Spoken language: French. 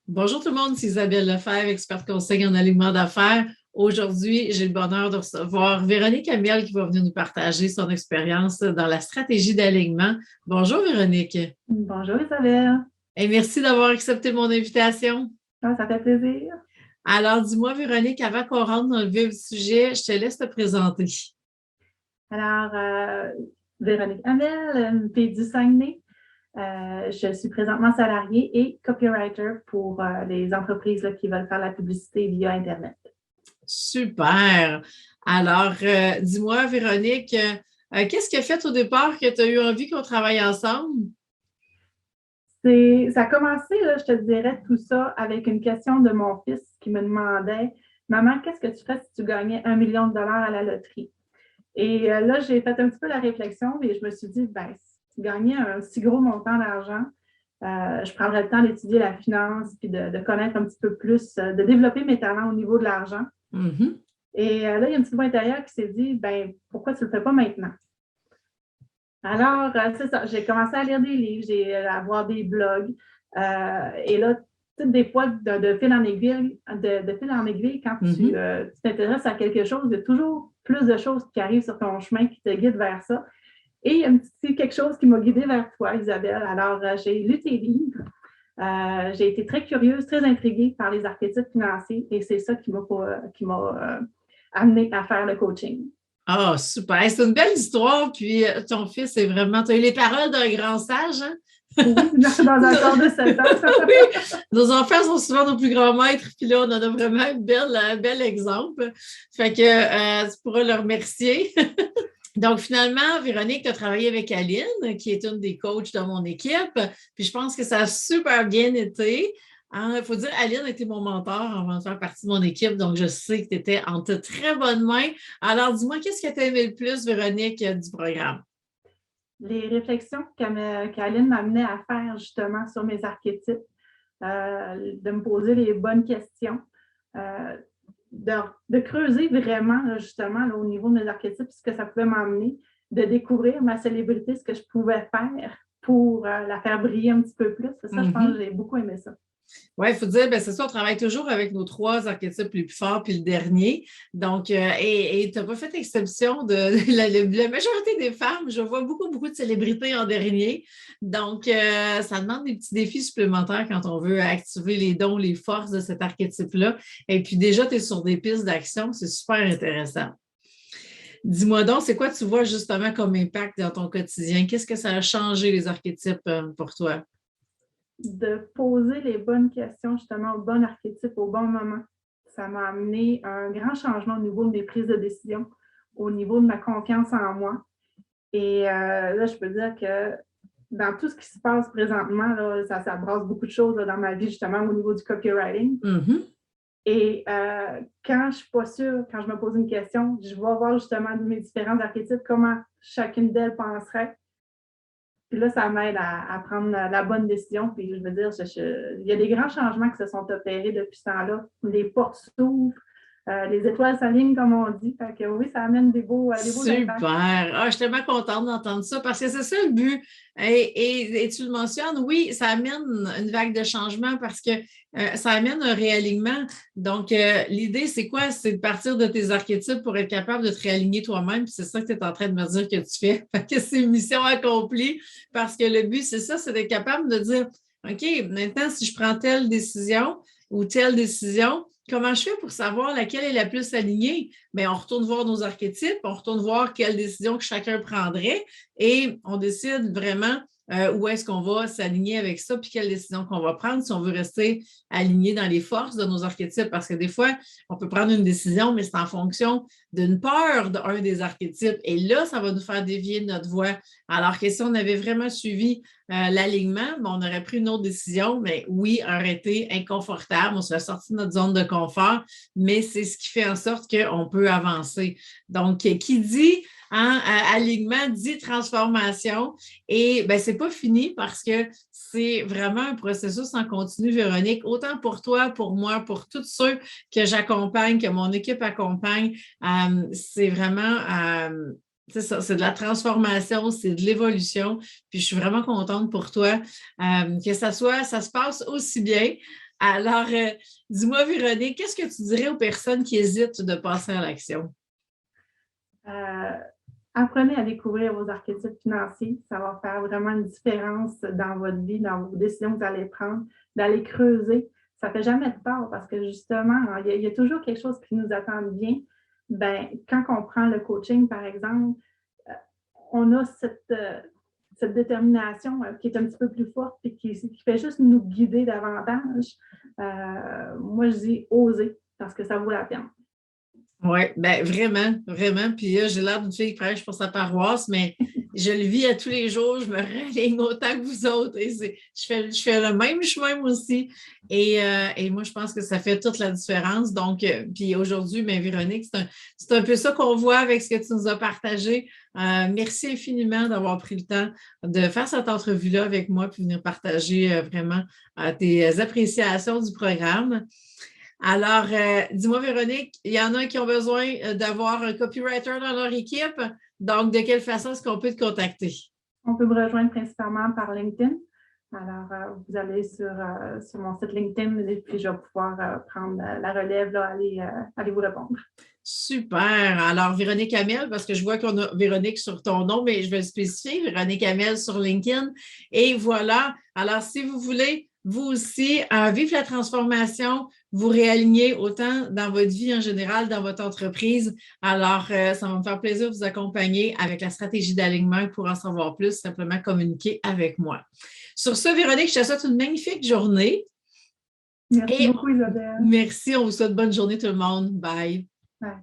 Bonjour tout le monde, c'est Isabelle Lefebvre, experte conseil en alignement d'affaires. Aujourd'hui, j'ai le bonheur de recevoir Véronique Amiel qui va venir nous partager son expérience dans la stratégie d'alignement. Bonjour Véronique. Bonjour Isabelle. Et merci d'avoir accepté mon invitation. Ah, ça fait plaisir. Alors, dis-moi Véronique, avant qu'on rentre dans le vif du sujet, je te laisse te présenter. Alors, Véronique Hamel, fille du Saguenay. Je suis présentement salariée et copywriter pour les entreprises là, qui veulent faire la publicité via Internet. Super. Alors, dis-moi Véronique, qu'est-ce qui a fait au départ que tu as eu envie qu'on travaille ensemble? Ça a commencé, là, je te dirais, tout ça avec une question de mon fils qui me demandait: Maman, qu'est-ce que tu ferais si tu gagnais 1 million de dollars à la loterie? Et là, j'ai fait un petit peu la réflexion et je me suis dit, ben, si tu gagnais un si gros montant d'argent, je prendrais le temps d'étudier la finance puis de connaître un petit peu plus, de développer mes talents au niveau de l'argent. Mm-hmm. Et là, il y a une petite voix intérieure qui s'est dit, ben, pourquoi tu ne le fais pas maintenant? Alors, c'est ça, j'ai commencé à lire des livres, à voir des blogs. Et là, des fois, de fil en aiguille, de fil en aiguille, quand tu t'intéresses à quelque chose, il y a toujours plus de choses qui arrivent sur ton chemin qui te guident vers ça. Et il y a quelque chose qui m'a guidée vers toi, Isabelle. Alors, j'ai lu tes livres. J'ai été très curieuse, très intriguée par les archétypes financiers et c'est ça qui m'a amenée à faire le coaching. Ah, super. C'est une belle histoire. Puis ton fils est vraiment. Tu as eu les paroles d'un grand sage, hein? Oui, dans un corps de 7 ans. Oui, nos enfants sont souvent nos plus grands maîtres. Puis là, on en a vraiment un bel exemple. Fait que tu pourras le remercier. Donc, finalement, Véronique, tu as travaillé avec Aline, qui est une des coachs de mon équipe. Puis je pense que ça a super bien été. Il faut dire, Aline était mon mentor avant de faire partie de mon équipe, donc je sais que tu étais en de très bonnes mains. Alors, dis-moi, qu'est-ce que tu as aimé le plus, Véronique, du programme? Les réflexions qu'Aline m'amenait à faire justement sur mes archétypes, de me poser les bonnes questions, euh, de creuser vraiment justement là, au niveau de mes archétypes, ce que ça pouvait m'emmener, de découvrir ma célébrité, ce que je pouvais faire pour la faire briller un petit peu plus. Ça, je pense que j'ai beaucoup aimé ça. Oui, il faut dire, ben, c'est ça, on travaille toujours avec nos trois archétypes les plus forts, puis le dernier. Donc, et tu n'as pas fait exception de la majorité des femmes. Je vois beaucoup de célébrités en dernier. Donc, ça demande des petits défis supplémentaires quand on veut activer les dons, les forces de cet archétype-là. Et puis, déjà, tu es sur des pistes d'action. C'est super intéressant. Dis-moi donc, c'est quoi tu vois justement comme impact dans ton quotidien? Qu'est-ce que ça a changé, les archétypes, pour toi? De poser les bonnes questions justement au bon archétype au bon moment. Ça m'a amené un grand changement au niveau de mes prises de décision, au niveau de ma confiance en moi. Et là, je peux dire que dans tout ce qui se passe présentement, là, ça brasse beaucoup de choses là, dans ma vie, justement, au niveau du copywriting. Mm-hmm. Et quand je ne suis pas sûre, quand je me pose une question, je vais voir justement mes différents archétypes, comment chacune d'elles penserait. Puis là, ça m'aide à prendre la bonne décision. Puis je veux dire, il y a des grands changements qui se sont opérés depuis ce temps-là. Les portes s'ouvrent, les étoiles s'alignent, comme on dit. Fait que oui, ça amène des beaux impacts. Super. Ah, je suis tellement contente d'entendre ça parce que c'est ça le but. Et tu le mentionnes, oui, ça amène une vague de changement parce que ça amène un réalignement. Donc, l'idée, c'est quoi? C'est de partir de tes archétypes pour être capable de te réaligner toi-même. Puis c'est ça que tu es en train de me dire que tu fais. Fait que c'est une mission accomplie parce que le but, c'est ça, c'est d'être capable de dire, OK, maintenant, si je prends telle décision ou telle décision, comment je fais pour savoir laquelle est la plus alignée? Bien, on retourne voir nos archétypes, on retourne voir quelle décision que chacun prendrait et on décide vraiment où est-ce qu'on va s'aligner avec ça, puis quelle décision qu'on va prendre si on veut rester aligné dans les forces de nos archétypes. Parce que des fois, on peut prendre une décision, mais c'est en fonction d'une peur d'un des archétypes. Et là, ça va nous faire dévier de notre voie. Alors que si on avait vraiment suivi l'alignement, on aurait pris une autre décision, mais oui, aurait été inconfortable, on serait sorti de notre zone de confort, mais c'est ce qui fait en sorte qu'on peut avancer. Donc, qui dit alignement dit transformation. Et ben, c'est pas fini parce que c'est vraiment un processus en continu, Véronique, autant pour toi, pour moi, pour tous ceux que j'accompagne, que mon équipe accompagne. C'est vraiment c'est ça, c'est de la transformation, c'est de l'évolution. Puis je suis vraiment contente pour toi que ça se passe aussi bien. Alors, dis-moi, Véronique, qu'est-ce que tu dirais aux personnes qui hésitent de passer à l'action? Apprenez à découvrir vos archétypes financiers. Ça va faire vraiment une différence dans votre vie, dans vos décisions que vous allez prendre, d'aller creuser. Ça ne fait jamais de tort parce que justement, il y a toujours quelque chose qui nous attend bien. Ben, quand on prend le coaching, par exemple, on a cette détermination qui est un petit peu plus forte et qui fait juste nous guider davantage. Moi, je dis oser parce que ça vaut la peine. Oui, bien vraiment, vraiment. Puis là, j'ai l'air d'une fille qui prêche pour sa paroisse, mais je le vis à tous les jours. Je me raligne autant que vous autres. Et je fais le même chemin moi aussi. Et moi, je pense que ça fait toute la différence. Donc, puis aujourd'hui, bien, Véronique, c'est un peu ça qu'on voit avec ce que tu nous as partagé. Merci infiniment d'avoir pris le temps de faire cette entrevue-là avec moi puis venir partager vraiment tes appréciations du programme. Alors, dis-moi, Véronique, il y en a qui ont besoin d'avoir un copywriter dans leur équipe. Donc, de quelle façon est-ce qu'on peut te contacter? On peut me rejoindre principalement par LinkedIn. Alors, vous allez sur mon site LinkedIn et puis je vais pouvoir prendre la relève, là, aller vous répondre. Super. Alors, Véronique Hamel, parce que je vois qu'on a Véronique sur ton nom, mais je vais le spécifier, Véronique Hamel sur LinkedIn. Et voilà. Alors, si vous voulez, vous aussi, vivre la transformation, vous réaligner autant dans votre vie en général, dans votre entreprise. Alors, ça va me faire plaisir de vous accompagner avec la stratégie d'alignement. Pour en savoir plus, simplement communiquer avec moi. Sur ce, Véronique, je te souhaite une magnifique journée. Merci beaucoup, Isabelle. Merci. On vous souhaite bonne journée tout le monde. Bye. Bye.